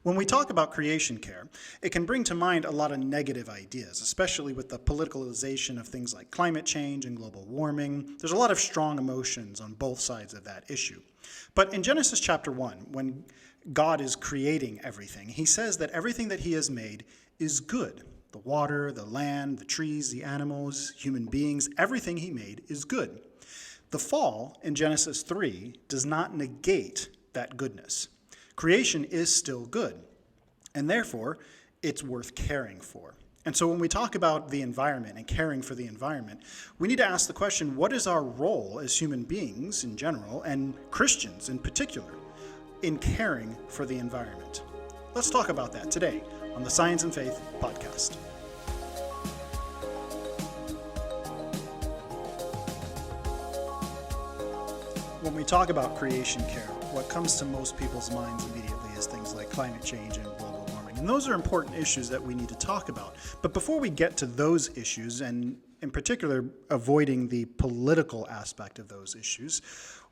When we talk about creation care, it can bring to mind a lot of negative ideas, especially with the politicalization of things like climate change and global warming. There's a lot of strong emotions on both sides of that issue. But in Genesis chapter 1, when God is creating everything, he says that everything that he has made is good. The water, the land, the trees, the animals, human beings, everything he made is good. The fall in Genesis 3 does not negate that goodness. Creation is still good, and therefore it's worth caring for. And so when we talk about the environment and caring for the environment, we need to ask the question, what is our role as human beings in general, and Christians in particular, in caring for the environment? Let's talk about that today on the Science and Faith podcast. When we talk about creation care, what comes to most people's minds immediately is things like climate change and global warming. And those are important issues that we need to talk about. But before we get to those issues, and in particular avoiding the political aspect of those issues,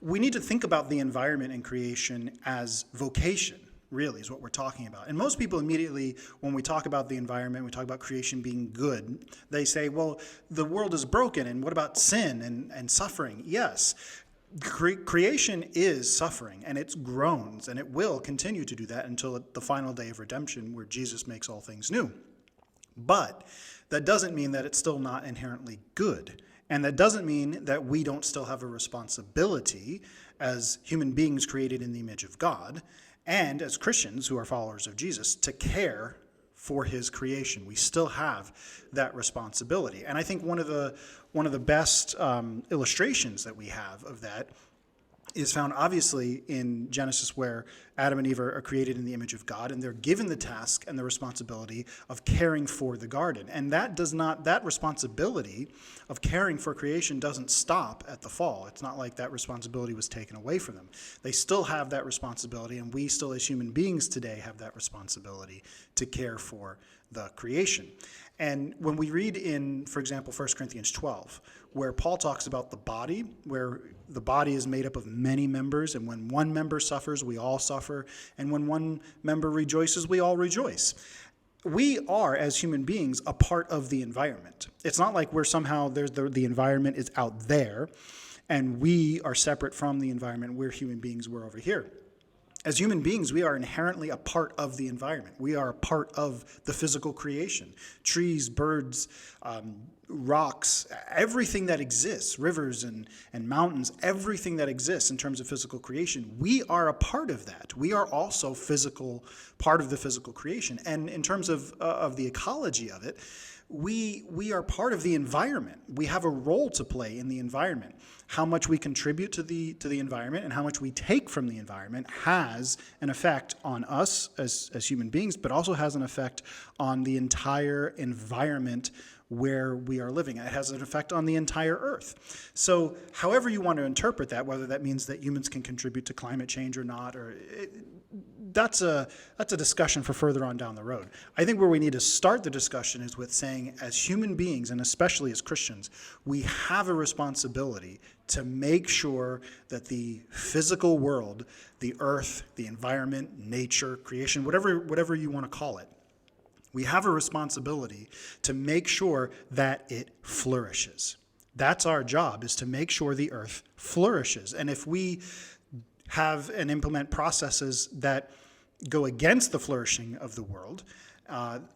we need to think about the environment and creation as vocation, really, is what we're talking about. And most people immediately, when we talk about the environment, we talk about creation being good, they say, well, the world is broken, and what about sin and suffering? Yes. Creation is suffering, and it groans, and it will continue to do that until the final day of redemption where Jesus makes all things new. But that doesn't mean that it's still not inherently good. And that doesn't mean that we don't still have a responsibility as human beings created in the image of God, and as Christians who are followers of Jesus, to care for his creation. We still have that responsibility. And I think one of the best illustrations that we have of that is found obviously in Genesis, where Adam and Eve are created in the image of God, and they're given the task and the responsibility of caring for the garden. And that responsibility of caring for creation doesn't stop at the fall. It's not like that responsibility was taken away from them. They still have that responsibility, and we still as human beings today have that responsibility to care for the creation. And when we read in, for example, 1 Corinthians 12, where Paul talks about the body, where the body is made up of many members, and when one member suffers, we all suffer, and when one member rejoices, we all rejoice. We are, as human beings, a part of the environment. It's not like we're somehow, the environment is out there, and we are separate from the environment. We're human beings, we're over here. As human beings, we are inherently a part of the environment. We are a part of the physical creation. Trees, birds, rocks, everything that exists, rivers and mountains, everything that exists in terms of physical creation, we are a part of that. We are also part of the physical creation. And in terms of the ecology of it, we are part of the environment. We have a role to play in the environment. How much we contribute to the environment and how much we take from the environment has an effect on us as human beings, but also has an effect on the entire environment where we are living. It has an effect on the entire earth. So however you want to interpret that, whether that means that humans can contribute to climate change or not, that's a discussion for further on down the road. I think where we need to start the discussion is with saying, as human beings, and especially as Christians, we have a responsibility to make sure that the physical world, the earth, the environment, nature, creation, whatever you want to call it, we have a responsibility to make sure that it flourishes. That's our job, is to make sure the earth flourishes. And if we have and implement processes that go against the flourishing of the world,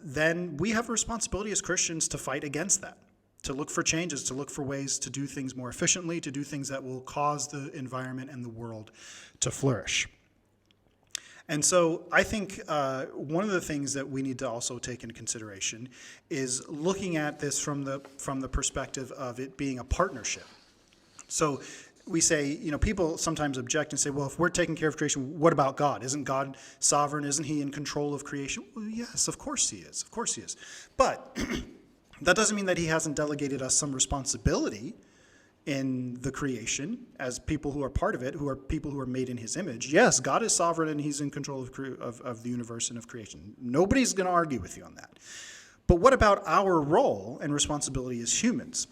then we have a responsibility as Christians to fight against that, to look for changes, to look for ways to do things more efficiently, to do things that will cause the environment and the world to flourish. And so I think one of the things that we need to also take into consideration is looking at this from the perspective of it being a partnership. So we say, people sometimes object and say, well, if we're taking care of creation, what about God? Isn't God sovereign? Isn't he in control of creation? Well, yes, of course he is. Of course he is. But that doesn't mean that he hasn't delegated us some responsibility in the creation as people who are part of it, who are people who are made in his image. Yes, God is sovereign and he's in control of the universe and of creation. Nobody's going to argue with you on that. But what about our role and responsibility as humans?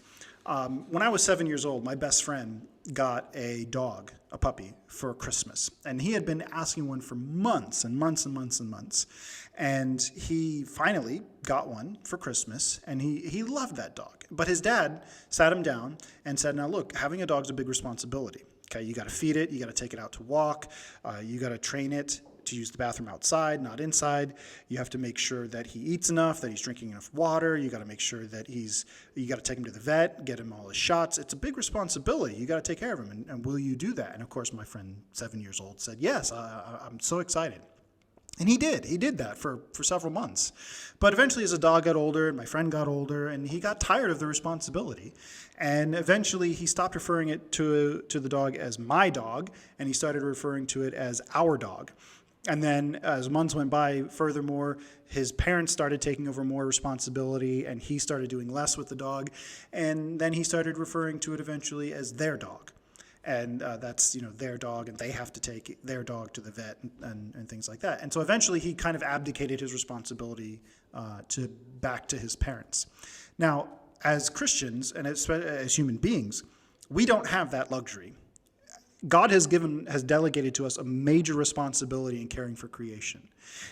When I was 7 years old, my best friend got a dog, a puppy, for Christmas. And he had been asking one for months and months and months and months. And he finally got one for Christmas, and he loved that dog. But his dad sat him down and said, now look, having a dog's a big responsibility. Okay, you got to feed it, you got to take it out to walk, you got to train it to use the bathroom outside, not inside. You have to make sure that he eats enough, that he's drinking enough water. You got to make sure that you got to take him to the vet, get him all his shots. It's a big responsibility. You got to take care of him. And will you do that? And of course, my friend, 7 years old, said, yes, I'm so excited. And he did. He did that for several months. But eventually, as the dog got older, and my friend got older, and he got tired of the responsibility. And eventually, he stopped referring it to the dog as my dog, and he started referring to it as our dog. And then as months went by, furthermore, his parents started taking over more responsibility, and he started doing less with the dog. And then he started referring to it eventually as their dog. And that's, their dog, and they have to take their dog to the vet and things like that. And so eventually he kind of abdicated his responsibility back to his parents. Now, as Christians and as human beings, we don't have that luxury. God has delegated to us a major responsibility in caring for creation.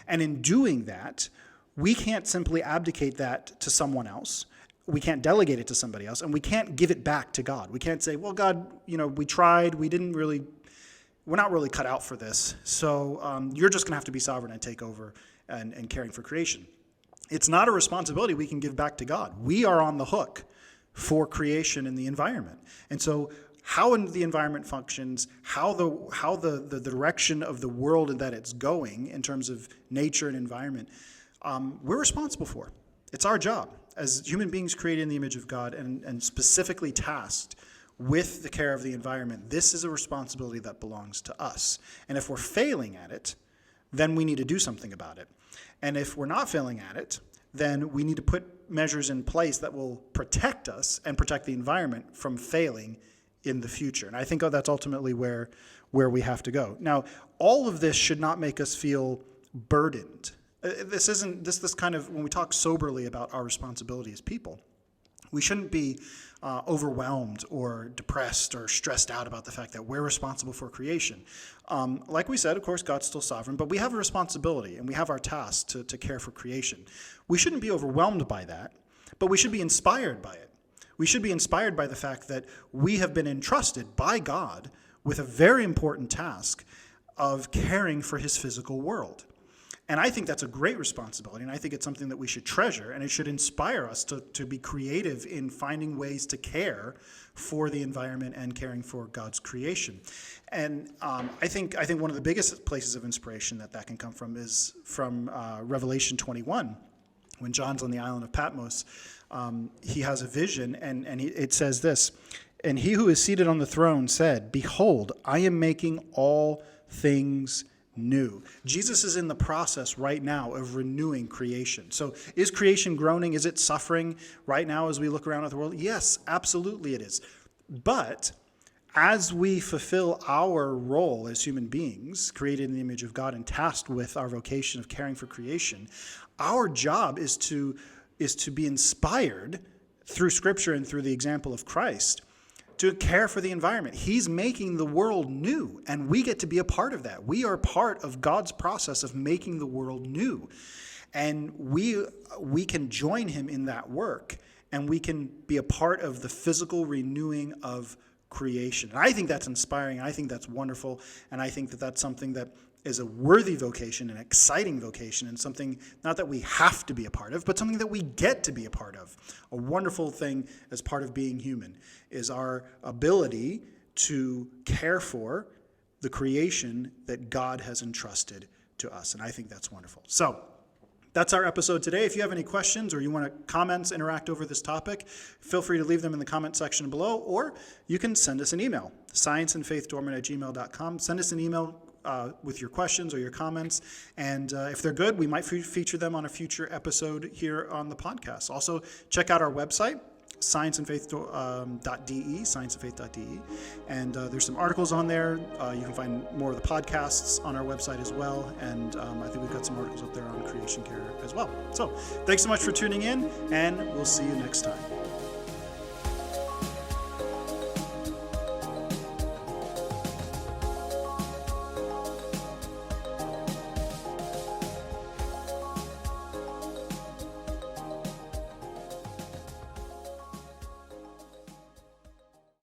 And in doing that, we can't simply abdicate that to someone else. We can't delegate it to somebody else, and we can't give it back to God. We can't say, well, God, we tried, we're not really cut out for this, so you're just going to have to be sovereign and take over and caring for creation. It's not a responsibility we can give back to God. We are on the hook for creation and the environment. And so how the environment functions, how the direction of the world and that it's going in terms of nature and environment, we're responsible for. It's our job as human beings created in the image of God and specifically tasked with the care of the environment. This is a responsibility that belongs to us. And if we're failing at it, then we need to do something about it. And if we're not failing at it, then we need to put measures in place that will protect us and protect the environment from failing in the future. And I think that's ultimately where we have to go. Now, all of this should not make us feel burdened. This kind of, when we talk soberly about our responsibility as people, we shouldn't be overwhelmed or depressed or stressed out about the fact that we're responsible for creation. Like we said, of course, God's still sovereign, but we have a responsibility and we have our task to care for creation. We shouldn't be overwhelmed by that, but we should be inspired by it. We should be inspired by the fact that we have been entrusted by God with a very important task of caring for his physical world. And I think that's a great responsibility, and I think it's something that we should treasure, and it should inspire us to be creative in finding ways to care for the environment and caring for God's creation. And I think one of the biggest places of inspiration that can come from is from Revelation 21. When John's on the island of Patmos, he has a vision, and it says this, "And he who is seated on the throne said, 'Behold, I am making all things new.'" Jesus is in the process right now of renewing creation. So is creation groaning? Is it suffering right now as we look around at the world? Yes, absolutely it is. But as we fulfill our role as human beings, created in the image of God and tasked with our vocation of caring for creation, our job is to be inspired through Scripture and through the example of Christ to care for the environment. He's making the world new, and we get to be a part of that. We are part of God's process of making the world new. And we can join him in that work, and we can be a part of the physical renewing of creation. And I think that's inspiring. I think that's wonderful. And I think that's something that is a worthy vocation, an exciting vocation, and something not that we have to be a part of, but something that we get to be a part of. A wonderful thing as part of being human is our ability to care for the creation that God has entrusted to us. And I think that's wonderful. So that's our episode today. If you have any questions or you want to comment, interact over this topic, feel free to leave them in the comment section below, or you can send us an email, scienceandfaithdormant@gmail.com. Send us an email with your questions or your comments, and if they're good, we might feature them on a future episode here on the podcast. Also, check out our website, scienceandfaith.de, and there's some articles on there. You can find more of the podcasts on our website as well, and I think we've got some articles up there on creation care as well. So thanks so much for tuning in, and we'll see you next time.